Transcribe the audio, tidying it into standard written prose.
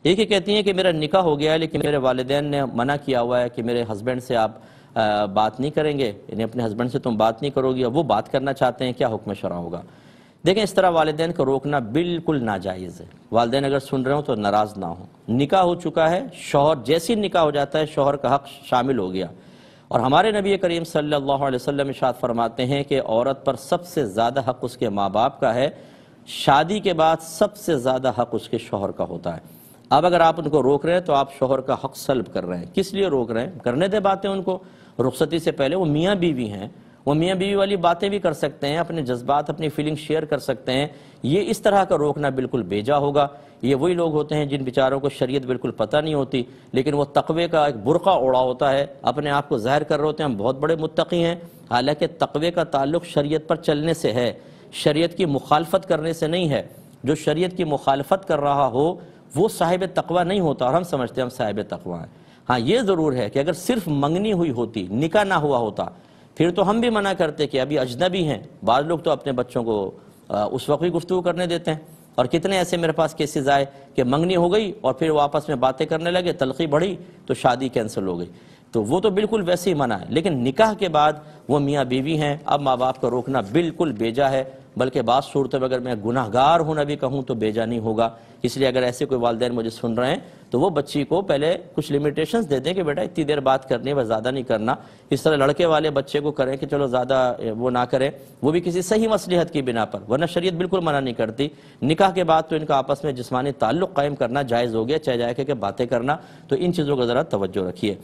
ایک ہی کہتی ہیں کہ میرا نکاح ہو گیا ہے لیکن میرے والدین نے منع کیا ہوا ہے کہ میرے ہسبینڈ سے آپ بات نہیں کریں گے، یعنی اپنے ہسبینڈ سے تم بات نہیں کرو گی، اور وہ بات کرنا چاہتے ہیں، کیا حکم شرع ہوگا؟ دیکھیں، اس طرح والدین کو روکنا بالکل ناجائز ہے۔ والدین اگر سن رہے ہوں تو ناراض نہ ہوں۔ نکاح ہو چکا ہے، شوہر جیسی نکاح ہو جاتا ہے شوہر کا حق شامل ہو گیا، اور ہمارے نبی کریم صلی اللہ علیہ وسلم ارشاد فرماتے ہیں کہ عورت پر سب سے زیادہ حق اس کے ماں باپ کا ہے، شادی کے بعد سب سے زیادہ حق اس کے شوہر کا ہوتا ہے۔ اب اگر آپ ان کو روک رہے ہیں تو آپ شوہر کا حق سلب کر رہے ہیں۔ کس لیے روک رہے ہیں؟ کرنے دے باتیں ان کو، رخصتی سے پہلے وہ میاں بیوی ہیں، وہ میاں بیوی والی باتیں بھی کر سکتے ہیں، اپنے جذبات اپنی فیلنگ شیئر کر سکتے ہیں۔ یہ اس طرح کا روکنا بالکل بیجا ہوگا۔ یہ وہی لوگ ہوتے ہیں جن بیچاروں کو شریعت بالکل پتہ نہیں ہوتی، لیکن وہ تقوی کا ایک برقع اوڑا ہوتا ہے، اپنے آپ کو ظاہر کر رہے ہوتے ہیں ہم بہت بڑے متقی ہیں، حالانکہ تقوی کا تعلق شریعت پر چلنے سے ہے، شریعت کی مخالفت کرنے سے نہیں ہے۔ جو شریعت کی مخالفت کر رہا ہو وہ صاحب تقوی نہیں ہوتا، اور ہم سمجھتے ہیں ہم صاحب تقوی ہیں۔ ہاں یہ ضرور ہے کہ اگر صرف منگنی ہوئی ہوتی، نکاح نہ ہوا ہوتا، پھر تو ہم بھی منع کرتے کہ ابھی اجنبی ہیں۔ بعض لوگ تو اپنے بچوں کو اس وقت بھی گفتگو کرنے دیتے ہیں، اور کتنے ایسے میرے پاس کیسز آئے کہ منگنی ہو گئی اور پھر وہ آپس میں باتیں کرنے لگے، تلخی بڑھی تو شادی کینسل ہو گئی، تو وہ تو بالکل ویسے ہی منع ہے۔ لیکن نکاح کے بعد وہ میاں بیوی ہیں، اب ماں باپ کا روکنا بالکل بیجا ہے، بلکہ بعض صورتوں میں اگر میں گناہ گار ہوں بھی کہوں تو بیجا نہیں ہوگا۔ اس لیے اگر ایسے کوئی والدین مجھے سن رہے ہیں تو وہ بچی کو پہلے کچھ لیمیٹیشنز دے دیں کہ بیٹا اتنی دیر بات کرنی ہے، بس زیادہ نہیں کرنا۔ اس طرح لڑکے والے بچے کو کریں کہ چلو زیادہ وہ نہ کریں، وہ بھی کسی صحیح مصلحت کی بنا پر، ورنہ شریعت بالکل منع نہیں کرتی۔ نکاح کے بعد تو ان کا آپس میں جسمانی تعلق قائم کرنا جائز ہو گیا، چاہے جائے کہ باتیں کرنا، تو ان چیزوں کا ذرا توجہ رکھیے۔